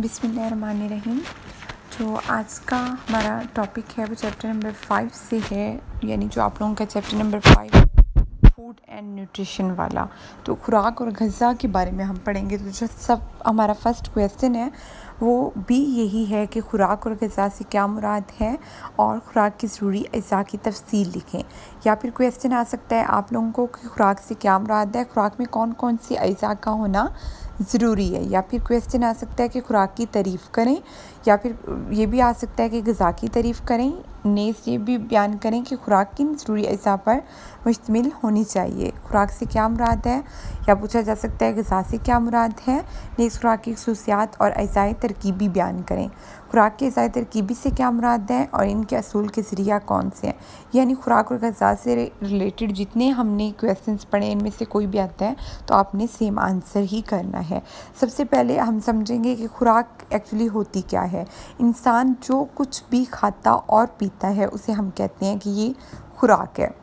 बिस्मिल्लाहिर्रहमानिर्रहीम। जो आज का हमारा टॉपिक है वो चैप्टर नंबर 5 से है, यानी जो आप लोगों का चैप्टर नंबर 5 है फूड एंड न्यूट्रिशन वाला। तो खुराक और ग़िज़ा के बारे में हम पढ़ेंगे। तो जो सब हमारा फर्स्ट क्वेश्चन है वो भी यही है कि खुराक और ग़िज़ा से क्या मुराद है और खुराक की ज़रूरी अज़ा की तफसील लिखें। या फिर क्वेश्चन आ सकता है आप लोगों को कि खुराक से क्या मुराद है, खुराक में कौन कौन सी अज़ा का होना ज़रूरी है। या फिर क्वेश्चन आ सकता है कि खुराक की तारीफ़ करें, या फिर ये भी आ सकता है कि ग़िज़ा की तारीफ़ करें। नेज़ ये भी बयान करें कि खुराक किन ज़रूरी अज़ा पर मुश्तमिल होनी चाहिए। खुराक से क्या मुराद है, या पूछा जा सकता है ग़िज़ा से क्या मुराद है। नेज़ खुराक की खसूसियात और अज़ाए तरकीबी बयान करें। खुराक के अज़ाए तरकीबी से क्या मुराद है और इनके असूल के ज़रिया कौन से हैं। यानी खुराक और ग़िज़ा से रिलेटेड जितने हमने क्वेश्चंस पढ़े इनमें से कोई भी आता है तो आपने सेम आंसर ही करना है। सबसे पहले हम समझेंगे कि खुराक एक्चुअली होती क्या है। इंसान जो कुछ भी खाता और पीता है उसे हम कहते हैं कि ये खुराक है।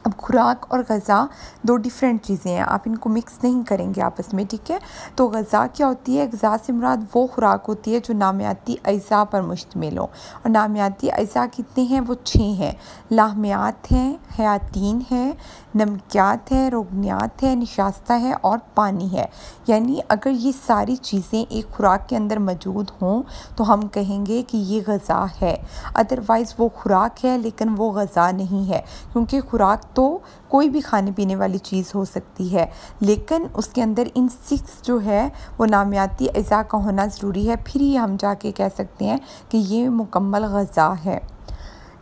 अब खुराक और ग़िज़ा दो डिफरेंट चीज़ें हैं, आप इनको मिक्स नहीं करेंगे आपस में, ठीक है। तो ग़िज़ा क्या होती है, ग़िज़ा से मुराद वो खुराक होती है जो नामियाती अज़ा पर मुश्तमिल हो। और नामियाती अज़ा कितने हैं, वो 6 हैं। लाहमियात हैं, हयातीन है, नमकियात है, रोगनियात है, निशास्ता है और पानी है। यानी अगर ये सारी चीज़ें एक खुराक के अंदर मौजूद हों तो हम कहेंगे कि ये ग़िज़ा है। अदरवाइज़ वो खुराक है लेकिन वो ग़िज़ा नहीं है, क्योंकि खुराक तो कोई भी खाने पीने वाली चीज़ हो सकती है, लेकिन उसके अंदर इन 6 जो है वो नामियाती अज़ा का होना ज़रूरी है, फिर ही हम जाके कह सकते हैं कि ये मुकम्मल ग़िज़ा है।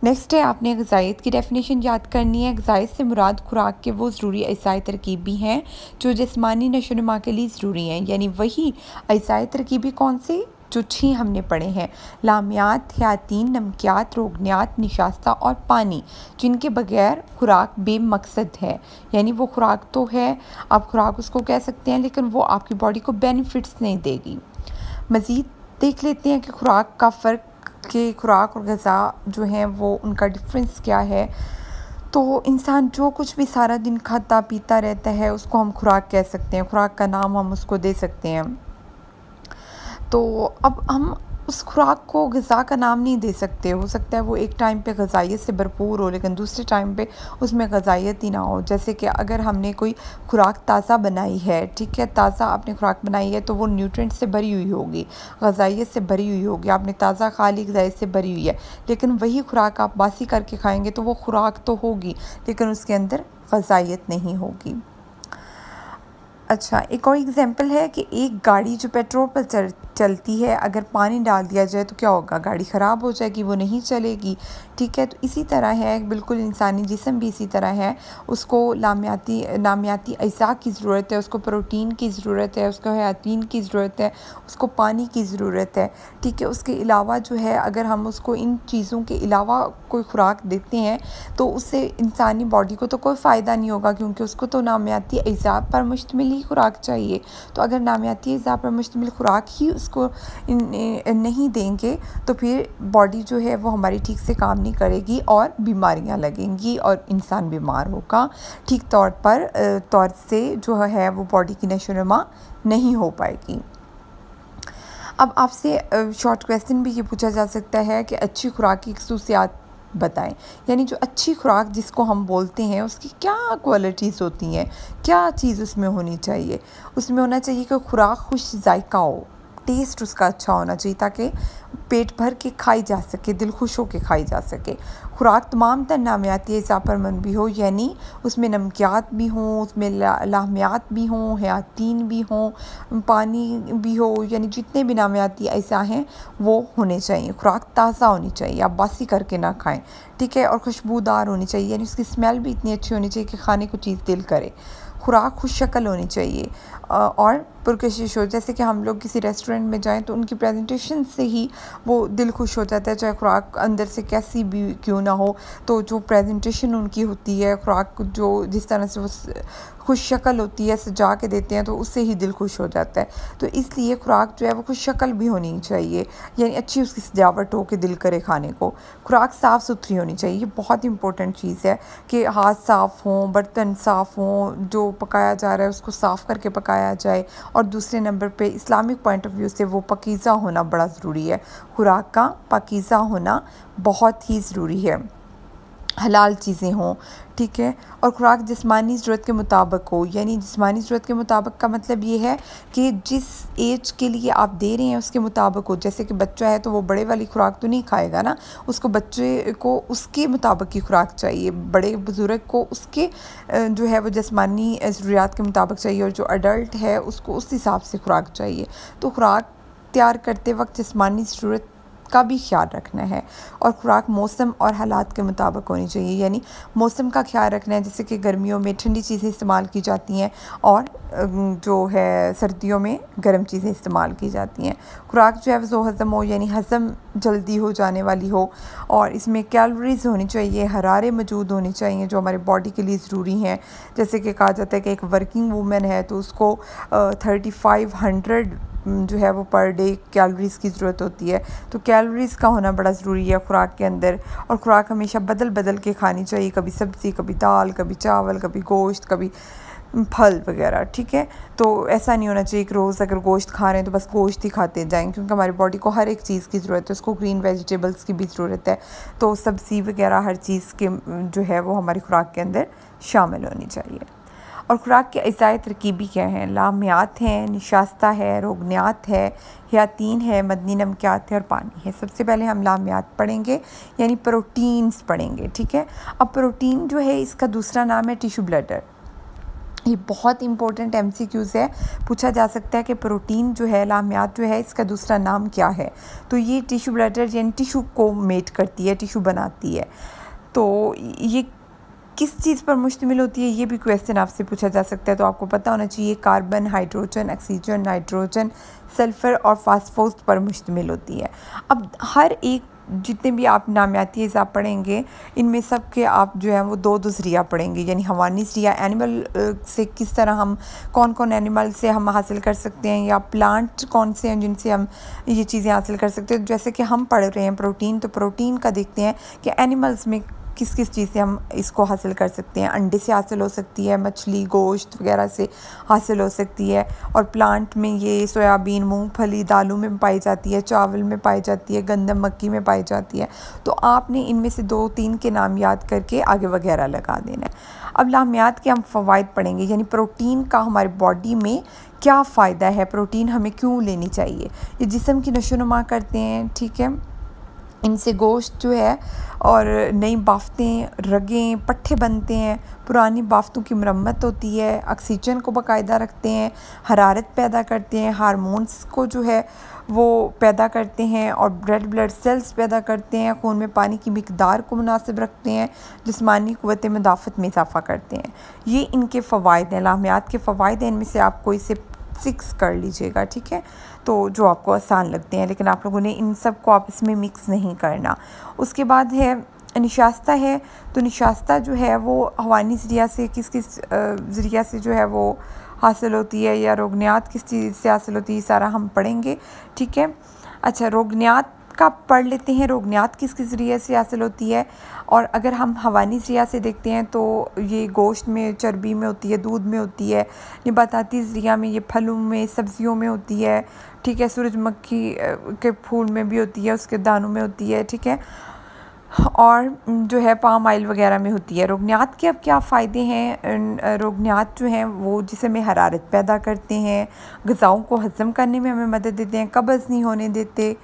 नेक्स्ट है, आपने ग़िज़ायत की डेफिनेशन याद करनी है। ग़िज़ायत से मुराद खुराक के वो ज़रूरी अज़ाए तरकीबी हैं जो जिस्मानी नशोनुमा के लिए ज़रूरी हैं। यानी वही अज़ाए तरकीबी कौन से, जो 6 हमने पढ़े हैं, लामियात, हयातीन, नमकियात, रोगनियात, निशास्ता और पानी, जिनके बगैर खुराक बेमकसद है। यानी वो खुराक तो है, आप खुराक उसको कह सकते हैं, लेकिन वो आपकी बॉडी को बेनिफिट्स नहीं देगी। मज़ीद देख लेते हैं कि खुराक का फ़र्क, कि खुराक और ग़िज़ा जो हैं वो उनका डिफरेंस क्या है। तो इंसान जो कुछ भी सारा दिन खाता पीता रहता है उसको हम खुराक कह सकते हैं, खुराक का नाम हम उसको दे सकते हैं। तो अब हम उस खुराक को ग़िज़ा का नाम नहीं दे सकते। हो सकता है वो एक टाइम पे ग़िज़ाइयत से भरपूर हो लेकिन दूसरे टाइम पे उसमें ग़िज़ाइयत ही ना हो। जैसे कि अगर हमने कोई खुराक ताज़ा बनाई है, ठीक है, ताज़ा आपने खुराक बनाई है तो वो न्यूट्रिएंट से भरी हुई होगी, ग़िज़ाइयत से भरी हुई होगी। आपने ताज़ा खा ली, ग़िज़ाइयत से भरी हुई है, लेकिन वही खुराक आप बासी करके खाएँगे तो वो खुराक तो होगी लेकिन उसके अंदर ग़िज़ाइयत नहीं होगी। अच्छा, एक और एग्जांपल है कि एक गाड़ी जो पेट्रोल पर चलती है, अगर पानी डाल दिया जाए तो क्या होगा, गाड़ी ख़राब हो जाएगी, वो नहीं चलेगी, ठीक है। तो इसी तरह है, बिल्कुल इंसानी जिस्म भी इसी तरह है। उसको नामियाती अज़ा की ज़रूरत है, उसको प्रोटीन की ज़रूरत है, उसको हयातीन की ज़रूरत है, उसको पानी की ज़रूरत है, ठीक है। उसके अलावा जो है अगर हम उसको इन चीज़ों के अलावा कोई खुराक देते हैं तो उससे इंसानी बॉडी को तो कोई फ़ायदा नहीं होगा, क्योंकि उसको तो नामियाती अज़ा पर मुश्तमिल ही खुराक चाहिए। तो अगर नामियाती अज़ा पर मुश्तमिल खुराक ही उसको नहीं देंगे तो फिर बॉडी जो है वो हमारी ठीक से काम नहीं करेगी और बीमारियां लगेंगी और इंसान बीमार होगा, ठीक तौर से जो है वो बॉडी की नशोनुमा नहीं हो पाएगी। अब आपसे शॉर्ट क्वेश्चन भी ये पूछा जा सकता है कि अच्छी खुराक की खसूसियात बताएं। यानी जो अच्छी खुराक जिसको हम बोलते हैं उसकी क्या क्वालिटीज़ होती हैं, क्या चीज़ उसमें होनी चाहिए। उसमें होना चाहिए कि खुराक खुश जायका हो, टेस्ट उसका अच्छा होना चाहिए ताकि पेट भर के खाई जा सके, दिल खुश हो के खाई जा सके। खुराक तमाम तर नामियाती अज़ा पर मुनबी हो, यानी उसमें नमकियात भी हों, उसमें लाहमियात भी हों, हयातीन भी हों, पानी भी हो, यानी जितने भी नामियाती अज़ा हैं वो होने चाहिए। खुराक ताज़ा होनी चाहिए, आप बासी करके ना खाएं, ठीक है। और खुशबूदार होनी चाहिए, यानी उसकी स्मेल भी इतनी अच्छी होनी चाहिए कि खाने को चीज़ दिल करे। खुराक खुश शक्ल होनी चाहिए और पुरकशिश हो। जैसे कि हम लोग किसी रेस्टोरेंट में जाएं तो उनकी प्रेजेंटेशन से ही वो दिल खुश हो जाता है, चाहे खुराक अंदर से कैसी भी क्यों ना हो। तो जो प्रेजेंटेशन उनकी होती है, खुराक जो जिस तरह से वो खुश शक्ल होती है, सजा के देते हैं, तो उससे ही दिल खुश हो जाता है। तो इसलिए खुराक जो है वो खुश शक्ल भी होनी चाहिए, यानी अच्छी उसकी सजावट हो के दिल करे खाने को। खुराक साफ़ सुथरी होनी चाहिए, ये बहुत इंपॉर्टेंट चीज़ है कि हाथ साफ़ हों, बर्तन साफ़ हों, जो पकाया जा रहा है उसको साफ़ करके पकाया खाया जाए, और दूसरे नंबर पे इस्लामिक पॉइंट ऑफ व्यू से वो पाकीज़ा होना बड़ा ज़रूरी है। खुराक का पाकीज़ा होना बहुत ही ज़रूरी है, हलाल चीज़ें हों, ठीक है। और खुराक जिस्मानी ज़रूरत के मुताबिक हो, यानी जिस्मानी ज़रूरत के मुताबिक का मतलब ये है कि जिस एज के लिए आप दे रहे हैं उसके मुताबिक हो। जैसे कि बच्चा है तो वो बड़े वाली खुराक तो नहीं खाएगा ना, उसको बच्चे को उसके मुताबिक की खुराक चाहिए, बड़े बुज़ुर्ग को उसके जो है वो जिस्मानी ज़रूरियात के मुताबिक चाहिए, और जो अडल्ट है उसको उस हिसाब से खुराक चाहिए। तो खुराक तैयार करते वक्त जिस्मानी ज़रूरत का भी ख्याल रखना है, और खुराक मौसम और हालात के मुताबिक होनी चाहिए, यानी मौसम का ख्याल रखना है, जैसे कि गर्मियों में ठंडी चीज़ें इस्तेमाल की जाती हैं और जो है सर्दियों में गर्म चीज़ें इस्तेमाल की जाती हैं। खुराक जो है वो हज़म हो, यानी हज़म जल्दी हो जाने वाली हो, और इसमें कैलोरीज़ होनी चाहिए, हरारे मौजूद होनी चाहिए जो हमारे बॉडी के लिए ज़रूरी हैं। जैसे कि कहा जाता है कि एक वर्किंग वूमेन है तो उसको 3500 जो है वो पर डे कैलोरीज़ की ज़रूरत होती है। तो कैलोरीज़ का होना बड़ा ज़रूरी है खुराक के अंदर, और खुराक हमेशा बदल बदल के खानी चाहिए, कभी सब्ज़ी, कभी दाल, कभी चावल, कभी गोश्त, कभी फल वगैरह, ठीक है। तो ऐसा नहीं होना चाहिए कि रोज़ अगर गोश्त खा रहे हैं तो बस गोश्त ही खाते जाएं, क्योंकि हमारी बॉडी को हर एक चीज़ की ज़रूरत है, उसको ग्रीन वेजिटेबल्स की भी ज़रूरत है। तो सब्ज़ी वगैरह हर चीज़ के जो है वो हमारी खुराक के अंदर शामिल होनी चाहिए। और खुराक के अज़ाए तरकीबी क्या हैं? लामियात हैं, निशास्ता है, रोगनियात है, हयातीन है, मदनी नमकियात है और पानी है। सबसे पहले हम लामियात पढ़ेंगे, यानी प्रोटीन्स पढ़ेंगे, ठीक है। अब प्रोटीन जो है इसका दूसरा नाम है टिश्यू ब्लैडर। ये बहुत इंपॉर्टेंट MCQs है, पूछा जा सकता है कि प्रोटीन जो है, लामियात जो है, इसका दूसरा नाम क्या है। तो ये टिश्यू ब्लैडर यानी टिश्यू को मेट करती है, टिश्यू बनाती है। तो ये किस चीज़ पर मुश्तमिल होती है, ये भी क्वेश्चन आपसे पूछा जा सकता है। तो आपको पता होना चाहिए carbon, hydrogen, oxygen, nitrogen, sulphur और फास्फोरस पर मुश्तमिल होती है। अब हर एक जितने भी आप नामियाती अज़ा पढ़ेंगे, इनमें सब के आप जो है वो दो ज़रिया पढ़ेंगे, यानी हवानी ज़रिया एनिमल से किस तरह हम कौन कौन एनिमल से हम हासिल कर सकते हैं, या प्लांट कौन से हैं जिनसे हम ये चीज़ें हासिल कर सकते हैं। जैसे कि हम पढ़ रहे हैं प्रोटीन, तो प्रोटीन का देखते हैं कि एनिमल्स में किस किस चीज़ से हम इसको हासिल कर सकते हैं। अंडे से हासिल हो सकती है, मछली, गोश्त वगैरह से हासिल हो सकती है, और प्लांट में ये सोयाबीन, मूंगफली, दालों में पाई जाती है, चावल में पाई जाती है, गंदम, मक्की में पाई जाती है। तो आपने इनमें से 2-3 के नाम याद करके आगे वगैरह लगा देना है। अब लामियात के हम फ़वाइद पढ़ेंगे, यानी प्रोटीन का हमारी बॉडी में क्या फ़ायदा है, प्रोटीन हमें क्यों लेनी चाहिए। ये जिस्म की नशोनुमा करते हैं, ठीक है। इनसे गोश्त जो है और नई बाफ्तें, रगें, पट्ठे बनते हैं, पुरानी बाफ्तों की मरम्मत होती है, ऑक्सीजन को बाकायदा रखते हैं, हरारत पैदा करते हैं, हार्मोन्स को जो है वो पैदा करते हैं, और रेड ब्लड सेल्स पैदा करते हैं, खून में पानी की मिकदार को मुनासिब रखते हैं, जिस्मानी क़ुव्वत मुदाफ़त में इजाफ़ा करते हैं। ये इनके फ़वाइद हैं, लामियात के फ़वाइद हैं। इनमें से आपको इसे 6 कर लीजिएगा, ठीक है, तो जो आपको आसान लगते हैं, लेकिन आप लोगों ने इन सब को आपस में मिक्स नहीं करना। उसके बाद है निशास्ता है। तो निशास्ता जो है वो हवानी ज़रिया से किस किस ज़रिया से जो है वो हासिल होती है, या रोगनियात किस चीज़ से हासिल होती है, सारा हम पढ़ेंगे, ठीक है। अच्छा, रोगनियात का पढ़ लेते हैं, रोगनियात किस किस ज़रिए से हासिल होती है। और अगर हम हवानी ज़रिया से देखते हैं तो ये गोश्त में, चर्बी में होती है, दूध में होती है, नबाताती ज़रिया में ये फलों में, सब्ज़ियों में होती है, ठीक है, सूरजमुखी के फूल में भी होती है, उसके दानों में होती है, ठीक है, और जो है पाम ऑयल वगैरह में होती है। रोगनियात के अब क्या फ़ायदे हैं? रोगनियात जो हैं वो जिस्म में हरारत पैदा करते हैं, ग़िज़ाओं को हज़म करने में हमें मदद देते हैं, कब्ज़ नहीं होने देते,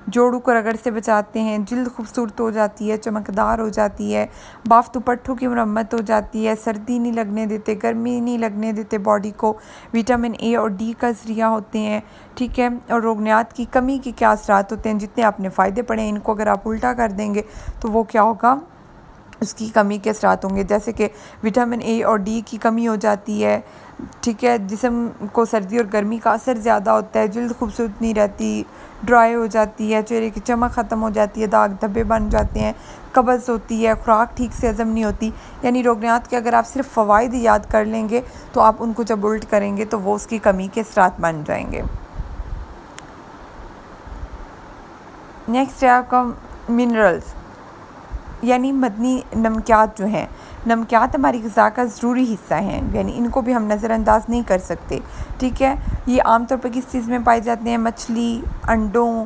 जोड़ों को रगड़ से बचाते हैं, जिल्द खूबसूरत हो जाती है, चमकदार हो जाती है, बाफ्त पट्ठों की मरम्मत हो जाती है, सर्दी नहीं लगने देते, गर्मी नहीं लगने देते बॉडी को, विटामिन A और D का ज़रिया होते हैं, ठीक है। और रोगनियात की कमी के क्या असरात होते हैं? जितने आपने फ़ायदे पढ़े, इनको अगर आप उल्टा कर देंगे तो वो क्या होगा, उसकी कमी के असरात होंगे। जैसे कि विटामिन A और D की कमी हो जाती है, ठीक है, जिस्म को सर्दी और गर्मी का असर ज़्यादा होता है, जल्द खूबसूरत नहीं रहती, ड्राई हो जाती है, चेहरे की चमक ख़त्म हो जाती है, दाग धब्बे बन जाते हैं, कब्ज़ होती है, खुराक ठीक से हज़म नहीं होती। यानी रोगनियात के अगर आप सिर्फ फ़वाइद याद कर लेंगे तो आप उनको जब उल्ट करेंगे तो वो उसकी कमी के असरात बन जाएंगे। नेक्स्ट है आपका मिनरल्स, यानी मदनी नमकियात जो हैं। नमकियात हमारी ग़िज़ा का ज़रूरी हिस्सा हैं, यानी इनको भी हम नज़रअंदाज नहीं कर सकते। ठीक है, ये आमतौर पर किस चीज़ में पाए जाते हैं? मछली, अंडों,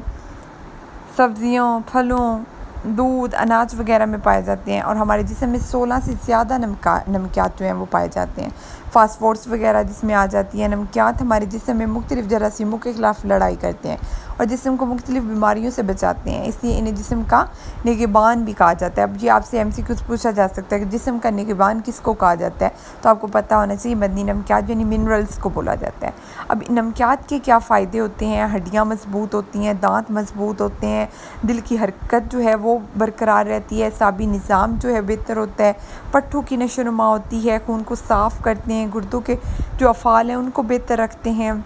सब्ज़ियों, फलों, दूध, अनाज वगैरह में पाए जाते हैं। और हमारे जिस्म में 16 से ज़्यादा नमकियात जो हैं वो पाए जाते हैं। फास्फोर्स वगैरह जिसमें आ जाती है। नमकियात हमारे जिस्म में मुख्तलिफ़ जरासीमों के ख़िलाफ़ लड़ाई करते हैं और जिस्म को मुख्तलिफ़ बीमारियों से बचाते हैं, इसलिए इन्हें जिस्म का निगहबान भी कहा जाता है। अब ये आपसे MCQ पूछा जा सकता है कि जिस्म का निगहबान किसको कहा जाता है, तो आपको पता होना चाहिए मदनी नमकियात यानी मिनरल्स को बोला जाता है। अब नमकियात के क्या फ़ायदे होते हैं? हड्डियाँ मजबूत होती हैं, दांत मजबूत होते हैं, दिल की हरकत जो है वो बरकरार रहती है, एसाबी निज़ाम जो है बेहतर होता है, पट्ठों की नशोनुमा होती है, खून को साफ़ करते हैं, गुर्दों के जो अफ़ाल हैं उनको बेहतर रखते हैं,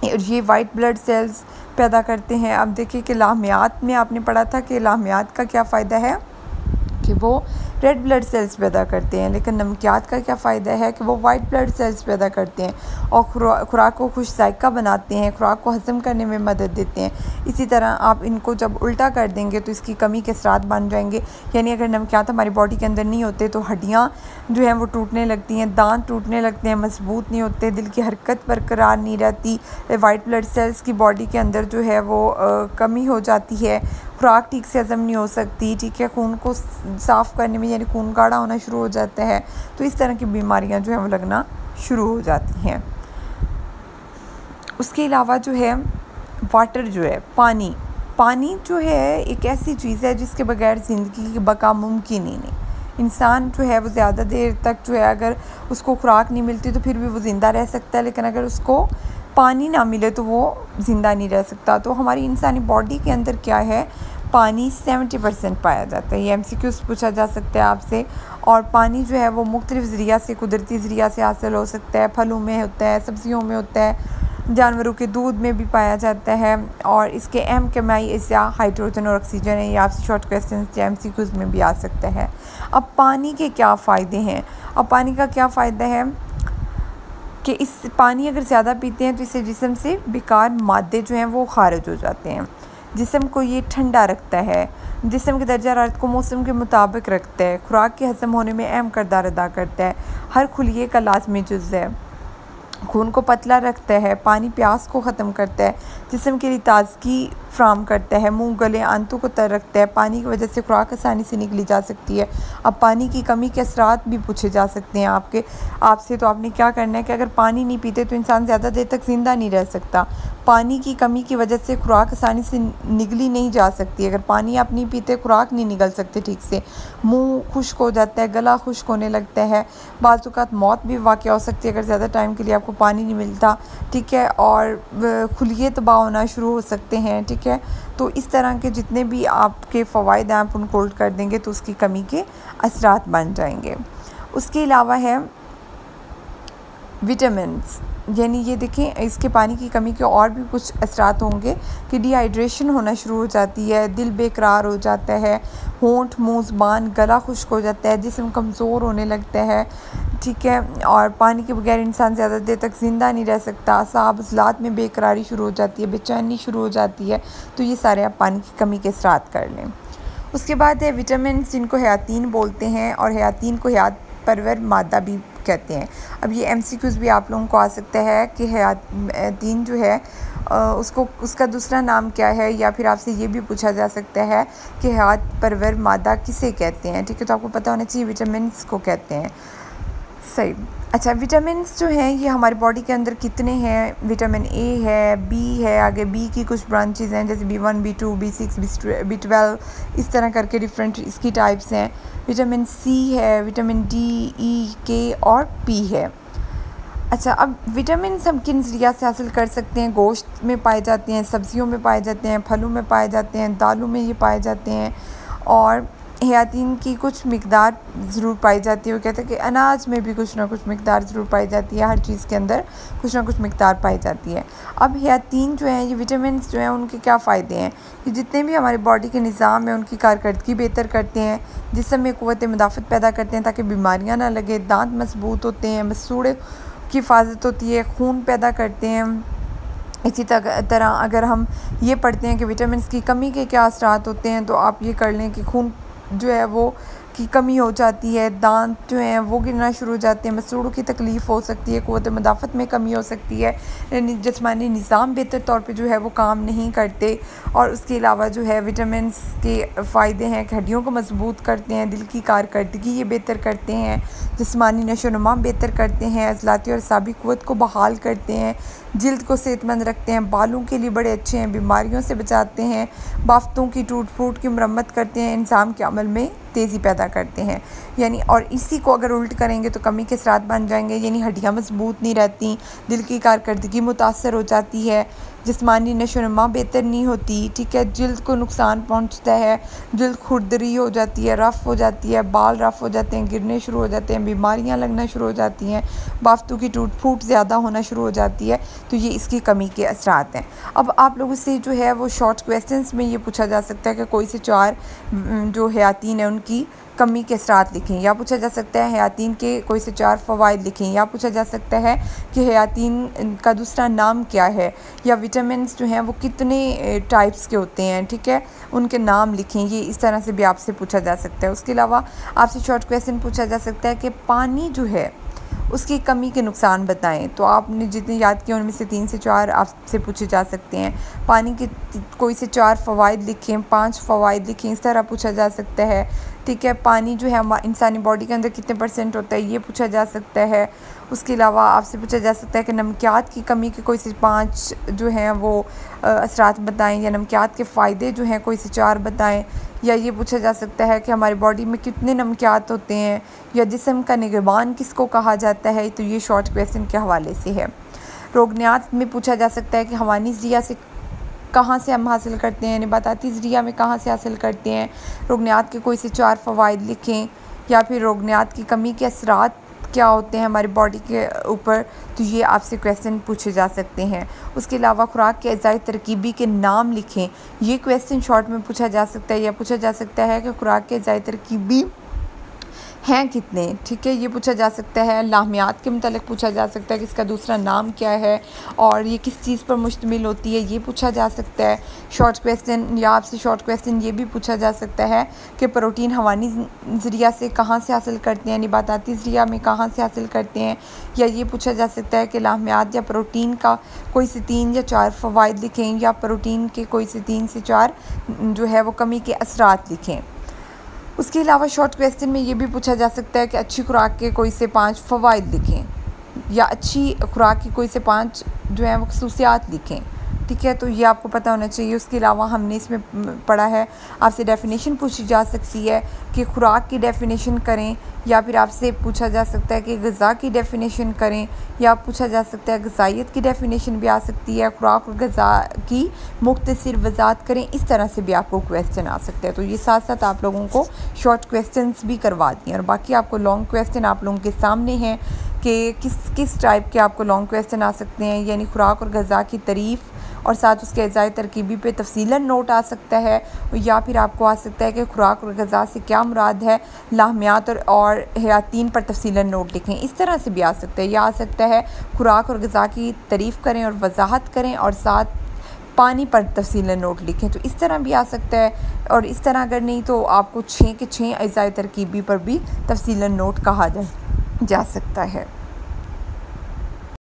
ये वाइट ब्लड सेल्स पैदा करते हैं। अब देखिए कि लाहमियात में आपने पढ़ा था कि लाहमियात का क्या फ़ायदा है कि वो रेड ब्लड सेल्स पैदा करते हैं, लेकिन नमकियात का क्या फ़ायदा है कि वो वाइट ब्लड सेल्स पैदा करते हैं और खुराक को खुश जायका बनाते हैं, खुराक को हज़म करने में मदद देते हैं। इसी तरह आप इनको जब उल्टा कर देंगे तो इसकी कमी के असरात बन जाएंगे, यानी अगर नमकियात हमारी बॉडी के अंदर नहीं होते तो हड्डियाँ जो हैं वो टूटने लगती हैं, दांत टूटने लगते हैं, मजबूत नहीं होते, दिल की हरकत बरकरार नहीं रहती, वाइट ब्लड सेल्स की बॉडी के अंदर जो है वो कमी हो जाती है, खुराक ठीक से हज़म नहीं हो सकती। ठीक है, खून को साफ़ करने में यानी खून गाढ़ा होना शुरू हो जाता है, तो इस तरह की बीमारियां जो है वो लगना शुरू हो जाती हैं। उसके अलावा जो है वाटर जो है पानी जो है एक ऐसी चीज़ है जिसके बगैर ज़िंदगी की बका मुमकिन ही नहीं। इंसान जो है वो ज़्यादा देर तक जो है अगर उसको खुराक नहीं मिलती तो फिर भी वो ज़िंदा रह सकता है, लेकिन अगर उसको पानी ना मिले तो वो ज़िंदा नहीं रह सकता। तो हमारी इंसानी बॉडी के अंदर क्या है, पानी 70% पाया जाता है। ये MCQ पूछा जा सकता है आपसे। और पानी जो है वो मुख्तलिफ़ ज़रिया से, कुदरती ज़रिया से हासिल हो सकता है, फलों में होता है, सब्ज़ियों में होता है, जानवरों के दूध में भी पाया जाता है। और इसके अहम केमियाई अज़्ज़ा हाइड्रोजन और ऑक्सीजन है। ये आपसे शॉर्ट क्वेश्चन MCQ में भी आ सकता है। अब पानी के क्या फ़ायदे हैं? अब पानी का क्या फ़ायदा है कि इस पानी अगर ज़्यादा पीते हैं तो इससे जिस्म से बेकार मादे जो हैं वो खारिज हो जाते हैं, जिस्म को ये ठंडा रखता है, जिस्म के दर्जा हरारत को मौसम के मुताबिक रखता है, खुराक के हज़म होने में अहम किरदार अदा करता है, हर खुलिये का लाजमी जुज़ है, खून को पतला रखता है, पानी प्यास को ख़त्म करता है, जिस्म के लिए ताज़गी फ्राहम करता है, मुंह गले आंतों को तर रखता है, पानी की वजह से खुराक आसानी से निकली जा सकती है। अब पानी की कमी के असरात भी पूछे जा सकते हैं आपसे, तो आपने क्या करना है कि अगर पानी नहीं पीते तो इंसान ज़्यादा देर तक ज़िंदा नहीं रह सकता। पानी की कमी की वजह से खुराक आसानी से निगली नहीं जा सकती। अगर पानी आप नहीं पीते खुराक नहीं निकल सकते ठीक से, मुंह खुश्क हो जाता है, गला खुश्क होने लगता है, बाज़ औक़ात मौत भी वाक़या हो सकती है अगर ज़्यादा टाइम के लिए आपको पानी नहीं मिलता। ठीक है, और खुलिये तबाह होना शुरू हो सकते हैं। ठीक है, तो इस तरह के जितने भी आपके फ़वाइद हैं आप उनको उल्ट कर देंगे तो उसकी कमी के असरात बन जाएंगे। उसके अलावा है विटामिन्स, यानी ये देखें इसके पानी की कमी के और भी कुछ असरात होंगे कि डिहाइड्रेशन होना शुरू हो जाती है, दिल बेकरार हो जाता है, होंठ, मुँह, ज़ुबान, गला खुश्क हो जाता है, जिस्म कमज़ोर होने लगता है। ठीक है, और पानी के बगैर इंसान ज़्यादा देर तक ज़िंदा नहीं रह सकता, असाब अज़लात में बेकरारी शुरू हो जाती है, बेचैनी शुरू हो जाती है। तो ये सारे आप पानी की कमी के असरात कर लें। उसके बाद है विटामिन जिनको हयातीन बोलते हैं, और हयातीन को हयात परवर मादा भी कहते हैं। अब ये MCQs भी आप लोगों को आ सकता है कि हयातीन जो है उसका दूसरा नाम क्या है, या फिर आपसे ये भी पूछा जा सकता है कि हयात परवर मादा किसे कहते हैं। ठीक है, तो आपको पता होना चाहिए विटामिन को कहते हैं। सही। अच्छा, विटामिन्स जो हैं ये हमारी बॉडी के अंदर कितने हैं? विटामिन A है, B है, आगे B की कुछ ब्रांचेज़ हैं जैसे B1, B2, B6, B12, इस तरह करके डिफरेंट इसकी टाइप्स हैं। विटामिन C है, विटामिन D, E, K और P है। अच्छा, अब विटामिन हम किन ज़रिया से हासिल कर सकते हैं? गोश्त में पाए जाते हैं, सब्ज़ियों में पाए जाते हैं, फलों में पाए जाते हैं, दालों में ये पाए जाते हैं, और हयातीन की कुछ मिकदार ज़रूर पाई जाती है। वो कहते हैं कि अनाज में भी कुछ ना कुछ मिकदार ज़रूर पाई जाती है, हर चीज़ के अंदर कुछ ना कुछ मिकदार पाई जाती है। अब हयातीन जो हैं ये विटामिन जो हैं उनके क्या फ़ायदे हैं कि जितने भी हमारी बॉडी के निज़ाम है उनकी कारकर्दगी बेहतर करते हैं, जिस्म में क़ुव्वत मुदाफ़त पैदा करते हैं ताकि बीमारियाँ ना लगे, दांत मजबूत होते हैं, मसूड़े की हिफाजत होती है, खून पैदा करते हैं। इसी तरह अगर हम ये पढ़ते हैं कि विटामिन की कमी के क्या असरात होते हैं, तो आप ये कर लें कि खून जो है वो की कमी हो जाती है, दांत जो हैं वो गिरना शुरू हो जाते हैं, मसूड़ों की तकलीफ़ हो सकती है, क़ुव्वत मदाफ़त में कमी हो सकती है, जिस्मानी निज़ाम बेहतर तौर पे जो है वो काम नहीं करते। और उसके अलावा जो है विटामिन्स के फ़ायदे हैं कि हड्डियों को मजबूत करते हैं, दिल की कारकर्दगी ये बेहतर करते हैं, जिस्मानी नशोनुमा बेहतर करते हैं, अज़लाती और असाबी क़ुव्वत को बहाल करते हैं, जिल्द को सेहतमंद रखते हैं, बालों के लिए बड़े अच्छे हैं, बीमारियों से बचाते हैं, बाफ्तों की टूट फूट की मरम्मत करते हैं, इंसान के अमल में तेज़ी पैदा करते हैं। यानी और इसी को अगर उल्ट करेंगे तो कमी के असरात बन जाएंगे, यानी हड्डियाँ मजबूत नहीं रहती, दिल की कारकर्दगी मुतासर हो जाती है, जिस्मानी नशोनुमा बेहतर नहीं होती, ठीक है, जिल्द को नुकसान पहुंचता है, जिल्द खुरदरी हो जाती है, रफ़ हो जाती है, बाल रफ़ हो जाते हैं, गिरने शुरू हो जाते हैं, बीमारियां लगना शुरू हो जाती हैं, बाफ्तों की टूट फूट ज़्यादा होना शुरू हो जाती है। तो ये इसकी कमी के असरात हैं। अब आप लोगों से जो है वो शॉर्ट क्वेश्चंस में ये पूछा जा सकता है कि कोई से 4 जो हयातीन है उनकी कमी के असरात लिखें, या पूछा जा सकता है हयातीन के कोई से 4 फ़वाइद लिखें, या पूछा जा सकता है कि हयातीन का दूसरा नाम क्या है, या विटामिन्स जो हैं वो कितने टाइप्स के होते हैं, ठीक है, उनके नाम लिखें। ये इस तरह से भी आपसे पूछा जा सकता है। उसके अलावा आपसे शॉर्ट क्वेश्चन पूछा जा सकता है कि पानी जो है उसकी कमी के नुकसान बताएं। तो आपने जितने याद किए उनमें से 3 से 4 आपसे पूछे जा सकते हैं। पानी के कोई से 4 फ़वाइद लिखें, 5 फ़वाइद लिखें, इस तरह पूछा जा सकता है, ठीक है। पानी जो है इंसानी बॉडी के अंदर कितने % होता है ये पूछा जा सकता है। उसके अलावा आपसे पूछा जा सकता है कि नमकियात की कमी के कोई से 5 जो हैं वो असरात बताएं, या नमकियात के फ़ायदे जो हैं कोई से 4 बताएं, या ये पूछा जा सकता है कि हमारी बॉडी में कितने नमकियात होते हैं, या जिस्म का निगहबान किसको कहा जाता है। तो ये शॉर्ट क्वेश्चन के हवाले से है। रोगनियात में पूछा जा सकता है कि हवानी ज़रिया से कहाँ से हम हासिल करते हैं, नबाताती ज़रिया में कहाँ से हासिल करते हैं। रोगनियात के कोई से 4 फ़वाइद लिखें, या फिर रोगनियात की कमी के असरात क्या होते हैं हमारी बॉडी के ऊपर। तो ये आपसे क्वेश्चन पूछे जा सकते हैं। उसके अलावा खुराक के अज़ाई तरकीबी के नाम लिखें, ये क्वेश्चन शॉर्ट में पूछा जा सकता है। या पूछा जा सकता है कि खुराक के अज़ाई तरकीबी हैं कितने, ठीक है, ये पूछा जा सकता है। लाहमियात के मतलब पूछा जा सकता है कि इसका दूसरा नाम क्या है और ये किस चीज़ पर मुश्तमिल होती है, ये पूछा जा सकता है शॉर्ट क्वेश्चन। या आपसे शॉर्ट क्वेश्चन ये भी पूछा जा सकता है कि प्रोटीन हवानी ज़रिया से कहाँ से हासिल करते हैं, नबाताती ज़रिया में कहाँ से हासिल करते हैं। या ये पूछा जा सकता है कि लाहमियात या प्रोटीन का कोई से 3 या 4 फ़वाइद लिखें, या प्रोटीन के कोई से 3 से 4 जो है वो कमी के असरात लिखें। उसके अलावा शॉर्ट क्वेश्चन में ये भी पूछा जा सकता है कि अच्छी खुराक के कोई से 5 फ़वाइद लिखें, या अच्छी खुराक की कोई से 5 जो है वो खसूसियात लिखें, ठीक है। तो ये आपको पता होना चाहिए। उसके अलावा हमने इसमें पढ़ा है, आपसे डेफिनेशन पूछी जा सकती है कि खुराक की डेफिनेशन करें, या फिर आपसे पूछा जा सकता है कि ग़िज़ा की डेफिनेशन करें, या पूछा जा सकता है ग़िज़ाइयत की डेफिनेशन भी आ सकती है, खुराक और ग़िज़ा की मुख्तसर वज़ाहत करें। इस तरह से भी आपको क्वेश्चन आ सकते हैं। तो ये साथ साथ आप लोगों को शॉर्ट क्वेश्चंस भी करवा दिए, और बाकी आपको लॉन्ग क्वेश्चन आप लोगों के सामने हैं कि किस टाइप के आपको लॉन्ग क्वेश्चन आ सकते हैं। यानी खुराक और ग़िज़ा की तारीफ़ और साथ उसके अज़ाई तरकीबी पे तफसीलन नोट आ सकता है, या फिर आपको आ सकता है कि खुराक और ग़िज़ा से क्या मुराद है, लाहमियात और हयातीन पर तफसीलन नोट लिखें। इस तरह से भी आ सकता है। या आ सकता है खुराक और ग़िज़ा की तारीफ़ करें और वजाहत करें, और साथ पानी पर तफसीलन नोट लिखें। तो इस तरह भी आ सकता है। और इस तरह अगर नहीं तो आपको 6 के 6 अज़ाई तरकीबी पर भी तफसीलन नोट कहा जा सकता है।